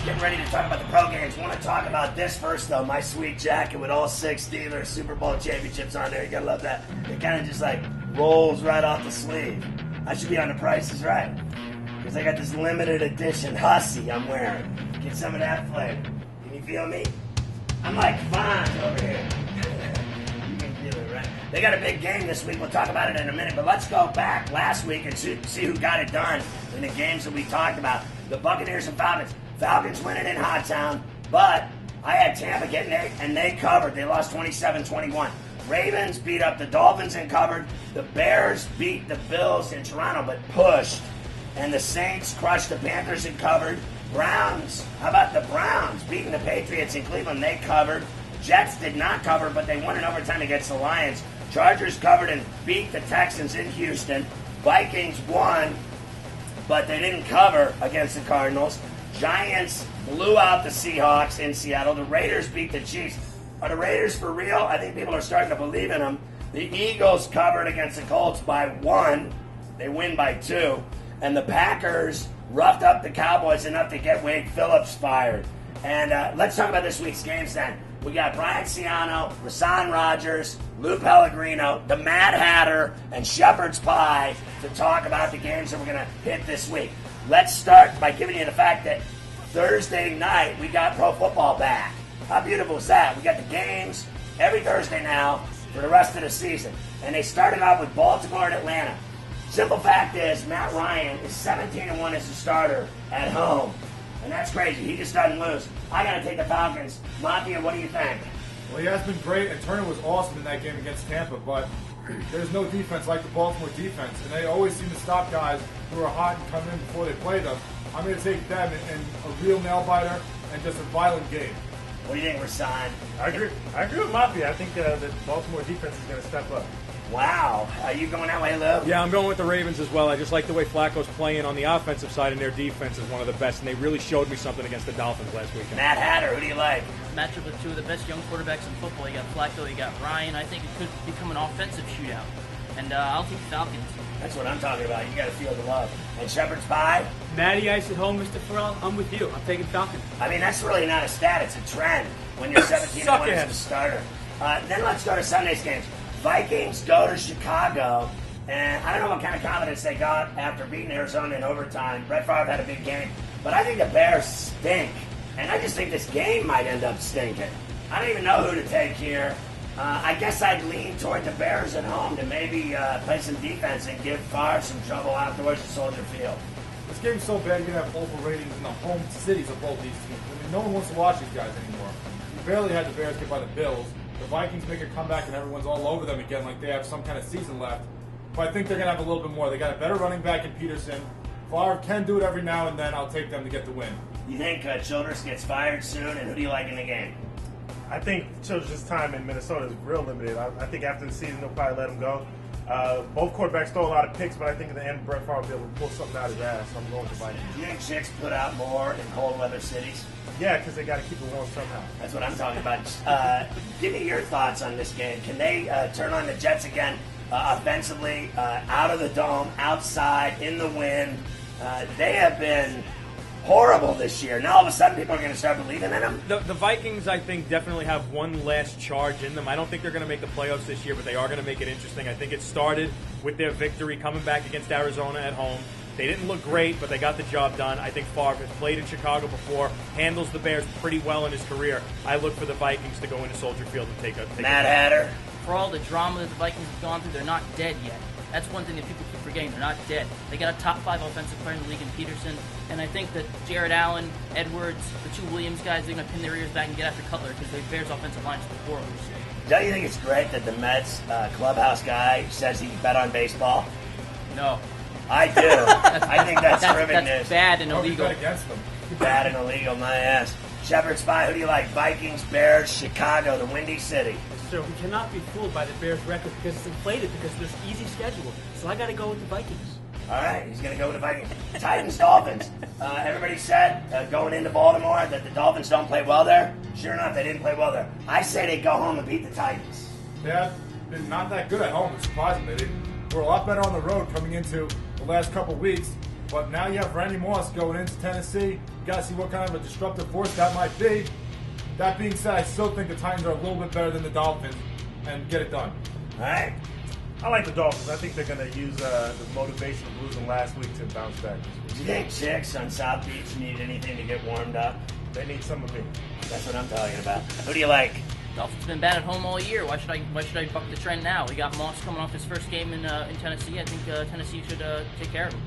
getting ready to talk about the pro games. Want to talk about this first, though. My sweet jacket with all 6 Steelers Super Bowl championships on there. You gotta love that. It kind of just like rolls right off the sleeve. I should be on The Price is Right, because I got this limited edition hussy I'm wearing. Get some of that flavor. Can you feel me? I'm like fine over here. You can feel it, right? They got a big game this week. We'll talk about it in a minute. But let's go back last week and see who got it done in the games that we talked about. The Buccaneers and Falcons. Falcons winning in Hot Town, but I had Tampa getting it, and they covered. They lost 27-21. Ravens beat up the Dolphins and covered. The Bears beat the Bills in Toronto, but pushed. And the Saints crushed the Panthers and covered. Browns, how about the Browns beating the Patriots in Cleveland? They covered. Jets did not cover, but they won in overtime against the Lions. Chargers covered and beat the Texans in Houston. Vikings won, but they didn't cover against the Cardinals. Giants blew out the Seahawks in Seattle. The Raiders beat the Chiefs. Are the Raiders for real? I think people are starting to believe in them. The Eagles covered against the Colts by 1. They win by 2. And the Packers roughed up the Cowboys enough to get Wade Phillips fired. And let's talk about this week's games then. We got Brian Ciano, Rasan Rogers, Lou Pellegrino, the Mad Hatter, and Shepherd's Pie to talk about the games that we're going to hit this week. Let's start by giving you the fact that Thursday night we got pro football back. How beautiful is that? We got the games every Thursday now for the rest of the season. And they started off with Baltimore and Atlanta. Simple fact is, Matt Ryan is 17-1 as a starter at home. And that's crazy. He just doesn't lose. I got to take the Falcons. Mafia, what do you think? Well, he has been great, and Turner was awesome in that game against Tampa, but there's no defense like the Baltimore defense, and they always seem to stop guys who are hot and come in before they play them. I'm going to take them in a real nail-biter and just a violent game. What do you think, Rasan? I agree with Mafia. I think the Baltimore defense is going to step up. Wow. Are you going that way, Lou? Yeah, I'm going with the Ravens as well. I just like the way Flacco's playing on the offensive side, and their defense is one of the best, and they really showed me something against the Dolphins last weekend. Matt Hatter, who do you like? Matchup with 2 of the best young quarterbacks in football. You got Flacco, you got Ryan. I think it could become an offensive shootout. And I'll take the Falcons. That's what I'm talking about. You got to feel the love. And Shepherd's Pie? Matty Ice at home, Mr. Ferrall. I'm with you. I'm taking Falcons. I mean, that's really not a stat. It's a trend when you're 17-1 as a starter. Then let's go to Sunday's games. Vikings go to Chicago, and I don't know what kind of confidence they got after beating Arizona in overtime. Brett Favre had a big game, but I think the Bears stink, and I just think this game might end up stinking. I don't even know who to take here. I guess I'd lean toward the Bears at home to maybe play some defense and give Favre some trouble outdoors at Soldier Field. This game's so bad, you're going to have awful ratings in the home cities of both these teams. I mean, no one wants to watch these guys anymore. You barely had the Bears get by the Bills. The Vikings make a comeback and everyone's all over them again like they have some kind of season left. But I think they're going to have a little bit more. They got a better running back in Peterson. Favre can do it every now and then. I'll take them to get the win. You think Childress gets fired soon, and who do you like in the game? I think Childress' time in Minnesota is real limited. I think after the season, they'll probably let him go. Both quarterbacks throw a lot of picks, but I think at the end, Brett Favre will be able to pull something out of his ass. So I'm going with the Vikings. Do you think chicks put out more in cold weather cities? Yeah, because they got to keep it warm somehow. That's what I'm talking about. Give me your thoughts on this game. Can they turn on the Jets again offensively, out of the dome, outside, in the wind? They have been horrible this year. Now all of a sudden people are going to start believing in them? The Vikings, I think, definitely have one last charge in them. I don't think they're going to make the playoffs this year, but they are going to make it interesting. I think it started with their victory coming back against Arizona at home. They didn't look great, but they got the job done. I think Favre has played in Chicago before, handles the Bears pretty well in his career. I look for the Vikings to go into Soldier Field and take Mad Hatter. For all the drama that the Vikings have gone through, they're not dead yet. That's one thing that people keep forgetting. They're not dead. They got a top 5 offensive player in the league in Peterson, and I think that Jared Allen, Edwards, the 2 Williams guys, they're going to pin their ears back and get after Cutler because the Bears' offensive line is horrible this year. Don't you think it's great that the Mets clubhouse guy says he can bet on baseball? No. I do. I think that's terrific that's news. bad and illegal. Bet against them. Bad and illegal, my ass. Shepherd's Pie, who do you like? Vikings, Bears, Chicago, the Windy City. So we cannot be fooled by the Bears' record because it's inflated because there's easy schedule. So I got to go with the Vikings. All right, he's going to go with the Vikings. Titans, Dolphins. Everybody said going into Baltimore that the Dolphins don't play well there. Sure enough, they didn't play well there. I say they go home and beat the Titans. They have been not that good at home, surprisingly. They were a lot better on the road coming into the last couple weeks. But now you have Randy Moss going into Tennessee. You got to see what kind of a disruptive force that might be. That being said, I still think the Titans are a little bit better than the Dolphins and get it done. All right. I like the Dolphins. I think they're going to use the motivation of losing last week to bounce back. Do you think chicks on South Beach need anything to get warmed up? They need some of me. That's what I'm talking about. Who do you like? Dolphins been bad at home all year. Why should I buck the trend now? We got Moss coming off his first game in Tennessee. I think Tennessee should take care of him.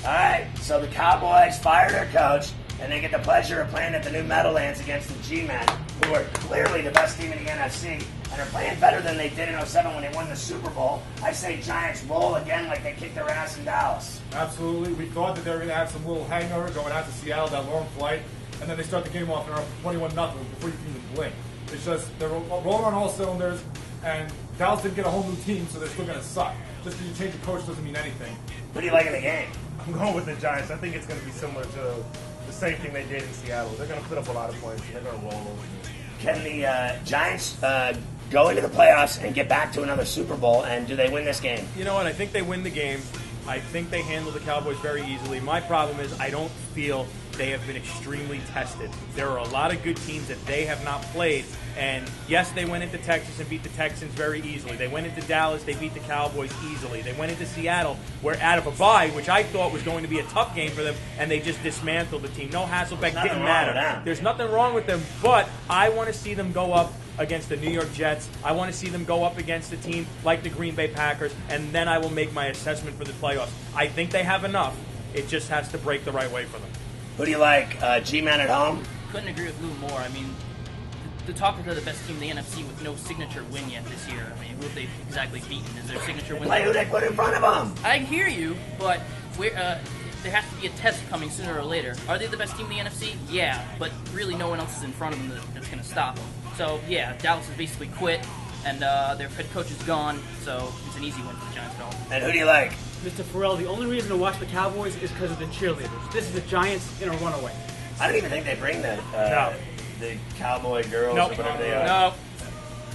All right, so the Cowboys fired their coach, and they get the pleasure of playing at the new Meadowlands against the G-Men, who are clearly the best team in the NFC, and are playing better than they did in 07 when they won the Super Bowl. I say Giants roll again like they kicked their ass in Dallas. Absolutely. We thought that they were going to have some little hangover going out to Seattle, that long flight, and then they start the game off and are up 21-0 before you can even blink. It's just they're rolling on all cylinders, and Dallas didn't get a whole new team, so they're still going to suck. Just because you change the coach doesn't mean anything. Who do you like in the game? I'm going with the Giants. I think it's going to be similar to the same thing they did in Seattle. They're going to put up a lot of points, and they're going to roll over. Can the Giants go into the playoffs and get back to another Super Bowl, and do they win this game? You know what? I think they win the game. I think they handle the Cowboys very easily. My problem is I don't feel they have been extremely tested. There are a lot of good teams that they have not played. And yes, they went into Texas and beat the Texans very easily. They went into Dallas, they beat the Cowboys easily. They went into Seattle, where out of a bye, which I thought was going to be a tough game for them, and they just dismantled the team. No Hasselbeck didn't matter. There's nothing wrong with them, but I want to see them go up against the New York Jets. I want to see them go up against a team like the Green Bay Packers, and then I will make my assessment for the playoffs. I think they have enough. It just has to break the right way for them. Who do you like? G-Men at home? Couldn't agree with Lou more. I mean, the talk they're the best team in the NFC with no signature win yet this year. I mean, who have they exactly beaten? Is there a signature win? Play who they put in front of them. I hear you, but there has to be a test coming sooner or later. Are they the best team in the NFC? Yeah, but really no one else is in front of them that's going to stop them. So, yeah, Dallas has basically quit, and their head coach is gone, so it's an easy win for the Giants at all. And who do you like? Mr. Ferrall, the only reason to watch the Cowboys is because of the cheerleaders. This is the Giants in a runaway. I don't even think they bring the cowboy girls or whatever they are. No.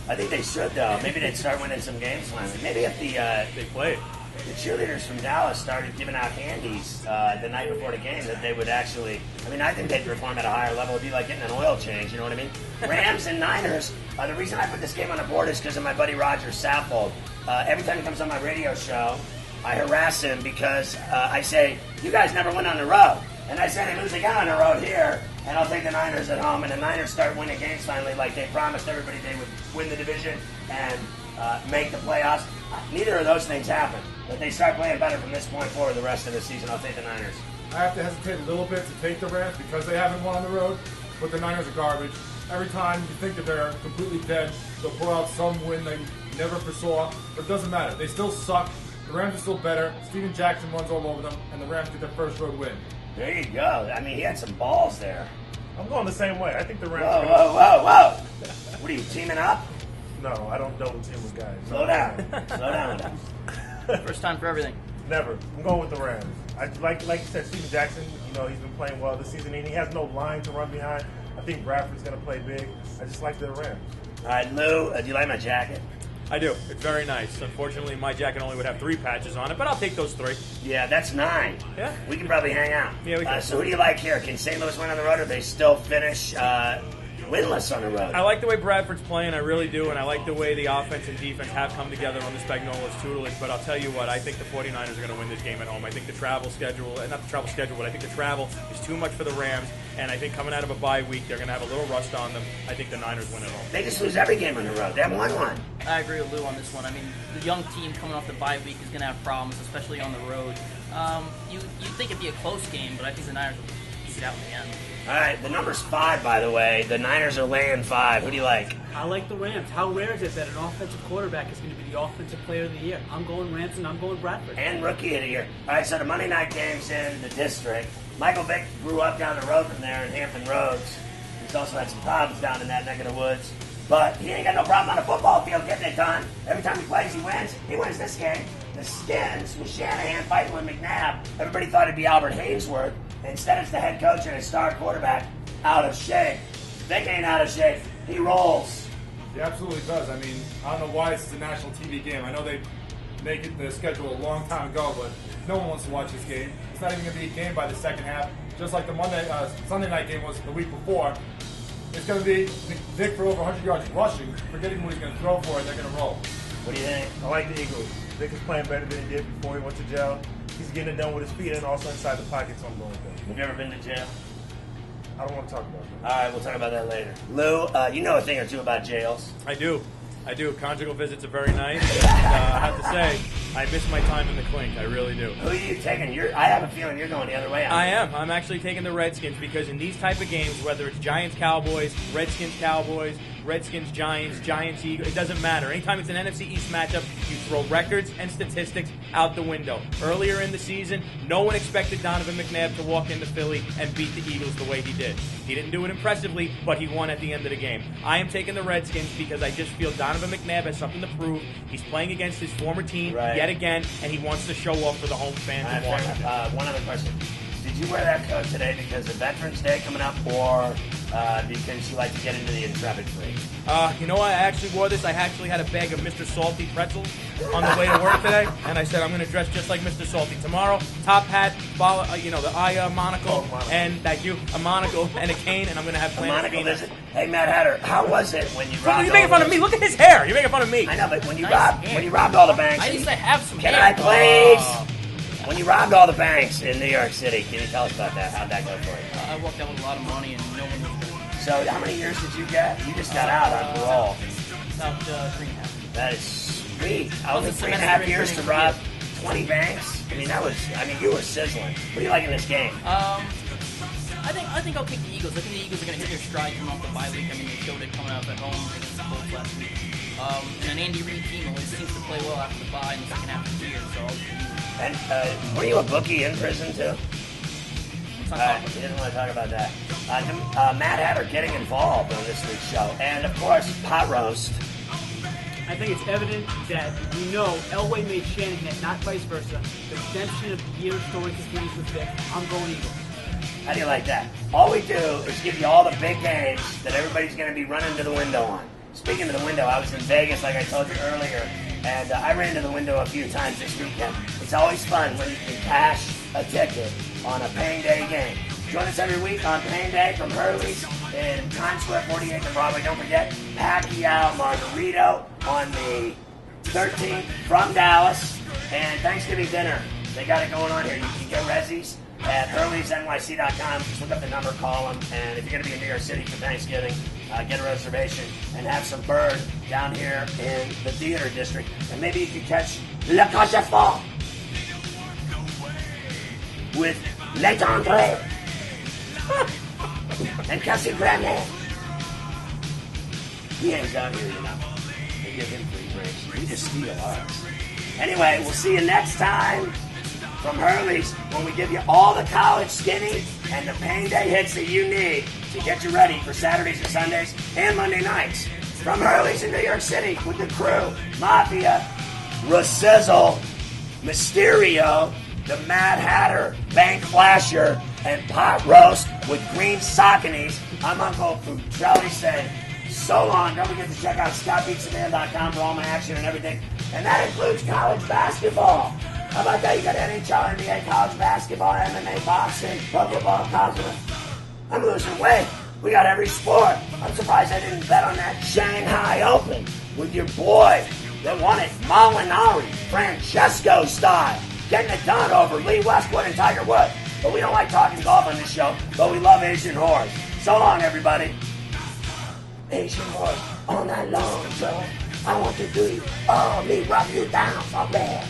I think they should, though. Maybe they'd start winning some games finally. Maybe if They played. the cheerleaders from Dallas started giving out handies the night before the game, that they would actually, I mean, I think they'd perform at a higher level. It'd be like getting an oil change, you know what I mean? Rams and Niners, the reason I put this game on the board is because of my buddy Roger Saffold. Every time he comes on my radio show, I harass him because I say, you guys never win on the road. And I say they lose again on the road here, and I'll take the Niners at home. And the Niners start winning games finally, like they promised everybody they would win the division and make the playoffs. Neither of those things happen. But they start playing better from this point forward the rest of the season. I'll take the Niners. I have to hesitate a little bit to take the Rams because they haven't won on the road, but the Niners are garbage. Every time you think that they're completely dead, they'll pull out some win they never foresaw, but it doesn't matter. They still suck. The Rams are still better. Steven Jackson runs all over them, and the Rams get their first road win. There you go. I mean, he had some balls there. I'm going the same way. I think the Rams. Whoa. What are you, teaming up? No, I don't double team with guys. Slow down. Slow down. First time for everything. Never. I'm going with the Rams. I like you said, Steven Jackson. You know, he's been playing well this season, and he has no line to run behind. I think Bradford's going to play big. I just like the Rams. All right, Lou, do you like my jacket? I do. It's very nice. Unfortunately, my jacket only would have 3 patches on it, but I'll take those 3. Yeah, that's 9. Yeah. We can probably hang out. Yeah, we can. So who do you like here? Can St. Louis win on the road, or they still finish winless on the road? I like the way Bradford's playing, I really do, and I like the way the offense and defense have come together on the Spagnuolo's tutelage, but I'll tell you what, I think the 49ers are going to win this game at home. I think the travel schedule, but I think the travel is too much for the Rams, and I think coming out of a bye week, they're going to have a little rust on them. I think the Niners win at home. They just lose every game on the road. They haven't won one. I agree with Lou on this one. I mean, the young team coming off the bye week is going to have problems, especially on the road. You'd think it'd be a close game, but I think the Niners will ease it out in the end. All right, the number's 5, by the way. The Niners are laying 5. Who do you like? I like the Rams. How rare is it that an offensive quarterback is going to be the offensive player of the year? I'm going Rams and I'm going Bradford. And rookie of the year. All right, so the Monday night game's in the district. Michael Vick grew up down the road from there in Hampton Roads. He's also had some problems down in that neck of the woods. But he ain't got no problem on the football field getting it done. Every time he plays, he wins. He wins this game. The Skins with Shanahan fighting with McNabb. Everybody thought it'd be Albert Hainsworth. Instead, it's the head coach and his star quarterback out of shape. Vick ain't out of shape. He rolls. He absolutely does. I mean, I don't know why this is a national TV game. I know they make it the schedule a long time ago, but no one wants to watch this game. It's not even going to be a game by the second half, just like the Sunday night game was the week before. It's going to be Vic for over 100 yards rushing, forgetting who he's going to throw for, and they're going to roll. What do you think? I like the Eagles. Vic is playing better than he did before he went to jail. He's getting it done with his feet and also inside the pocket, so I'm going with him. Have you ever been to jail? I don't want to talk about that. All right, we'll talk about that later. Lou, you know a thing or two about jails. I do. Conjugal visits are very nice. And, I have to say, I miss my time in the clink. I really do. Who are you taking? I have a feeling you're going the other way. I am. I'm actually taking the Redskins because in these type of games, whether it's Giants-Cowboys, Redskins-Cowboys, Redskins-Giants, Giants-Eagles, it doesn't matter. Anytime it's an NFC East matchup, you throw records and statistics out the window. Earlier in the season, no one expected Donovan McNabb to walk into Philly and beat the Eagles the way he did. He didn't do it impressively, but he won at the end of the game. I am taking the Redskins because I just feel Donovan McNabb has something to prove. He's playing against his former team yet again, and he wants to show off for the home fans in Washington. One other question. Did you wear that coat today because of Veterans Day coming up, or because you like to get into the Intrepid Free? You know what? I actually wore this. I actually had a bag of Mr. Salty pretzels on the way to work today, and I said I'm going to dress just like Mr. Salty tomorrow. Top hat, the eye monocle, and thank you, a monocle and a cane, and I'm going to have plans. Hey, Matt Hatter, how was it when you robbed? You're making fun of me. Look at his hair. You're making fun of me. I know, but when you robbed all the banks, I used to have some can hair. I please? When you robbed all the banks in New York City, can you tell us about that? How'd that go for you? I walked out with a lot of money and no one was there. So how many years did you get? You just got out on parole. About 3.5. That is sweet. Only 3.5 years to rob 20 banks? I mean, you were sizzling. What do you like in this game? I think I'll pick the Eagles. I think the Eagles are going to hit their stride coming off the bye week. I mean, they showed it coming out at home against the Colts last week. And an Andy Reid team always seems to play well after the bye in the second half of the year. So I'll pick the Eagles. And were you a bookie in prison too? You didn't want to talk about that. Matt Hatter getting involved on this week's show. And of course, pot roast. I think it's evident that we know Elway made Shanahan, not vice versa. The redemption of the year story continues with Vic. I'm going Eagles. How do you like that? All we do is give you all the big games that everybody's going to be running to the window on. Speaking of the window, I was in Vegas, like I told you earlier, and I ran to the window a few times this weekend. It's always fun when you can cash a ticket on a paying day game. Join us every week on paying day from Hurley's in Times Square, 48th and Broadway. Don't forget, Pacquiao Margarito on the 13th from Dallas. And Thanksgiving dinner, they got it going on here. You can get Rezzies at Hurley'sNYC.com. Just look up the number, call them. And if you're going to be in New York City for Thanksgiving, get a reservation and have some bird down here in the theater district. And maybe you could catch Le Cachefort with L'Étendre and Cassie Grandet. He hangs out here, you know. They give him free drinks. We just steal ours. Anyway, we'll see you next time from Hurley's when we give you all the college skinny and the pain day hits that you need to get you ready for Saturdays and Sundays and Monday nights. From Hurley's in New York City with the crew, Mafia, Rassizzle, Mysterio, the Mad Hatter, Bank Flasher, and Pot Roast with Green Sauconies. I'm Uncle Futrelli saying so long. Don't forget to check out ScottBeatsTheMan.com for all my action and everything. And that includes college basketball. How about that? You got NHL, NBA, college basketball, MMA, boxing, football, college. I'm losing weight. We got every sport. I'm surprised I didn't bet on that Shanghai Open with your boy that won it, Molinari, Francesco style. Getting it done over Lee Westwood and Tiger Woods. But we don't like talking golf on this show, but we love Asian whores. So long, everybody. Asian whores all night long, Joe. I want to do you, me rub you down so bad.